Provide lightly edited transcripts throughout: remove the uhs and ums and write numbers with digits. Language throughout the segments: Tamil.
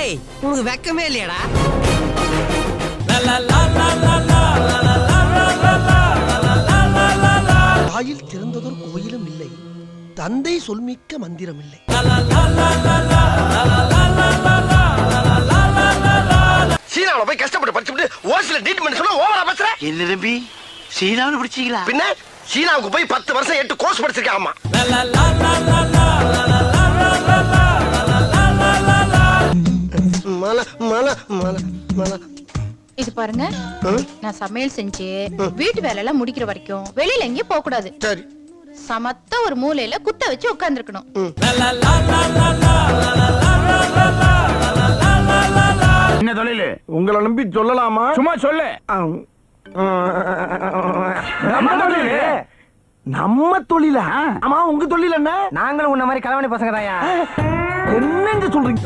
டேய் உனக்கு வெக்கமே இல்லையாடா? வாயில் திறந்ததொரு கோயிலும் இல்லை, தந்தை சொல்மிக்க மந்திரம் இல்லை. சீனாவுல போய் கஷ்டப்பட்டு படிச்சுட்டு ஓசில ட்ரீட்மெண்ட் சொன்னா ஓவரா பேசுற. என்ன தம்பி சீனாவில் பிடிச்சிங்களா? பின்ன சீனாவுக்கு போய் 10 வருஷம் 8 கோர்ஸ் படிச்சிருக்கேன். ஆமா. மல மல மல மல இது பாருங்க, நான் சமையல் செஞ்சு வீட்டு வேலை எல்லாம் முடிக்கிற வரைக்கும் வெளியில எங்கேயும் போக கூடாது. சரி. சமத்த ஒரு மூலையில குத்த வச்சு உட்கார்ந்துருக்கணும். என்ன தொழில்? உங்களை நம்பி சொல்லலாமா? சும்மா சொல்லு. நம்ம தொழிலா? ஆமா, உங்க தொழில் என்ன? நாங்களும் உன்ன மாதிரி கலவாணி பசங்க தாயா. என்னங்க சொல்றீங்க?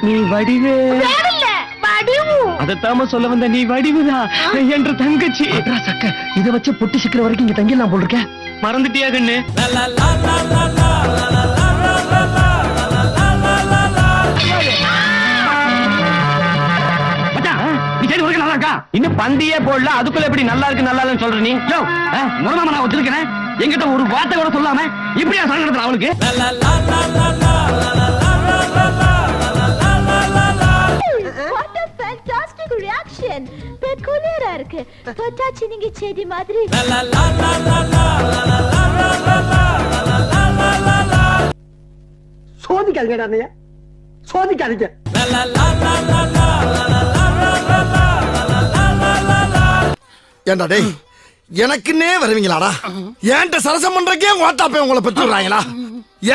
நீ வடிவே அதத்தாம சொல்ல வந்த, நீ வடிவுதான் என்ற தங்கச்சி. சக்க இத வச்சு பொட்டி சிக்கிற வரைக்கும் இங்க தங்கி நான் போட்டிருக்கேன். மறந்துட்டியா கண்ணு? இன்னும் பந்தியே போடல, அதுக்குள்ள எப்படி நல்லா இருக்கு நல்லா இல்லன்னு சொல்ற நீ? முருகாம நான் வச்சிருக்கேன், எங்கிட்ட ஒரு வார்த்தை கூட சொல்லாம இப்படியா சொல்றது அவளுக்கு? What a fantastic reaction! பெக்குலியரா இருக்கு. தொட்டாச்சி நீங்க செடி மாதிரி. சோதிக்காதீங்க அண்ணையா, சோதிக்காதீங்க. ஏண்டா டேய், எனக்குன்னே வருவீங்களாடா? ஏன்ட்ட சரசம் பண்றக்கே ஓட்டாப்பே உங்களை பெற்றுறாங்களா?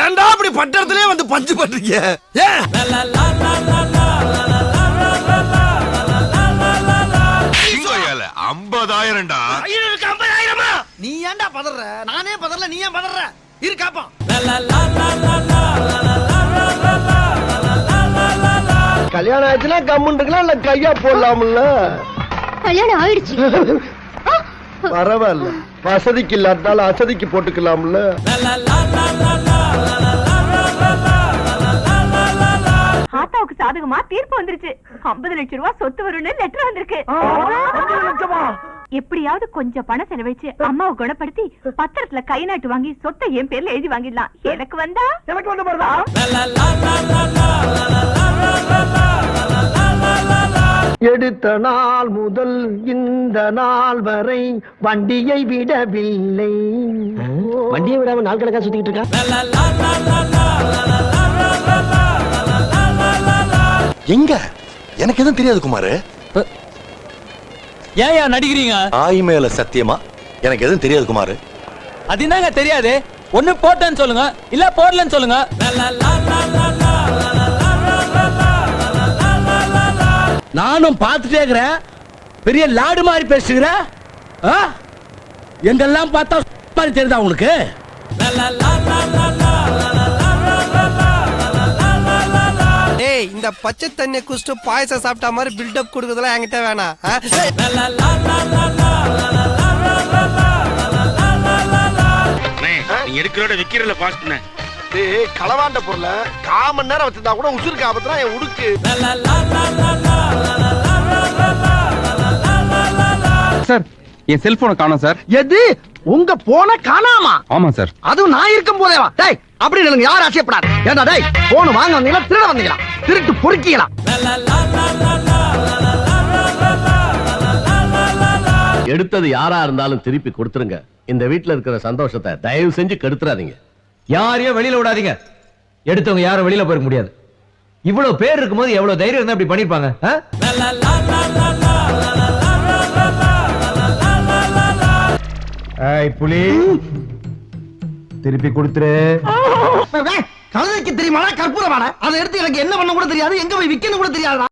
ஏன்டா அப்படி பட்டத்திலே வந்து பஞ்சு பண்றீங்க? ஏன் 50,000டா? ஐயருக்கு 50,000மா? நீ ஏன்டா பதற? நானே பதறல, நீ ஏன் பதற? இரு காப்பா. கல்யாணம் ஆச்சுன்னா கம்முன்னு இருக்கலாம், இல்ல கையா போடலாம்ல? கல்யாணம் ஆயிடுச்சு. பரவாயில்ல, வசதிக்கு இல்லாட்டாலும் அசதிக்கு போட்டுக்கலாம்ல. ஆத்தாவுக்கு சாதகமா தீர்ப்பு வந்துருச்சு. 50 லட்சம் ரூபாய் சொத்து வரும்னு லெட்டர் வந்திருக்கு. எப்படியாவது கொஞ்சம் பணம் செலவழிச்சு அம்மாவை குணப்படுத்தி பத்திரத்துல கை நாட்டு வாங்கி சொத்தை என் பேர்ல எழுதி வாங்கிடலாம். எனக்கு வந்தா எனக்கு வந்து பாருடா. எடுத்த நாள் முதல் இந்த நாள் வரை வண்டியை விடவில்லை. வண்டியை விடாம நாள் கணக்கா சுத்திட்டு இருக்கா? எங்க? எனக்கு எதுவும் தெரியாது குமாரு. ஏயா நடிக்கிறீங்க? ஆய் மேல சத்தியமா எனக்கு எதுவும் தெரியாது குமாரு. அது என்னங்க தெரியாது? ஒண்ணு போட்டேன்னு சொல்லுங்க, இல்ல போடலன்னு சொல்லுங்க. நானும் பார்த்துட்டே இருக்கிறேன், பெரிய லாடு மாதிரி பேசுகிற. எங்கெல்லாம் பார்த்தா மாதிரி தெரியுதா உங்களுக்கு? டேய், இந்த பச்சை தண்ணியை குடிச்சிட்டு பாயசம் சாப்பிட்ட மாதிரி பில்டப் கொடுக்கறதுலாம் என்கிட்ட வேணாம். நீ எடுக்கிறோட விக்கிறல பாஸ் பண்ண. டேய், களவாண்ட பொருள 1/4 மணி நேரம் வச்சிருந்தா கூட உசுருக்கு ஆபத்துனா என் உடுக்கு. சார், என் செல்போனை காணோம் சார். எது? உங்க போன காணாமா? ஆமா சார். அதுவும் நான் இருக்கும் போதே வா. டேய், அப்படி இல்லங்க, யாரும் ஆசைப்படாது. ஏண்டா டேய், போன் வாங்க வந்தீங்களா, திருட வந்தீங்களா, திருட்டு பொறுக்கீங்களா? எடுத்தது யாரா இருந்தாலும் திருப்பி கொடுத்துருங்க. இந்த வீட்டுல இருக்கிற சந்தோஷத்தை தயவு செஞ்சு கெடுத்துறாதீங்க. யாரையும் வெளியில விடாதீங்க. எடுத்தவங்க யாரும் வெளியில போயிருக்க முடியாது. இவ்வளவு பேர் இருக்கும்போது எவ்வளவு தைரியம் இருந்தா இப்படி பண்ணிருப்பாங்க? புலி திருப்பி கொடுத்துரு. கழுதைக்கு தெரியுமா கற்பூரமான? அதை எடுத்து எனக்கு என்ன பண்ண கூட தெரியாது, எங்க போய் விக்கணும் கூட தெரியாதா?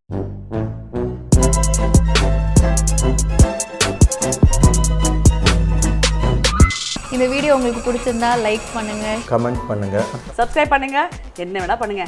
இந்த வீடியோ உங்களுக்கு பிடிச்சிருந்தா லைக் பண்ணுங்க, கமெண்ட் பண்ணுங்க, சப்ஸ்கிரைப் பண்ணுங்க, என்ன வேணா பண்ணுங்க.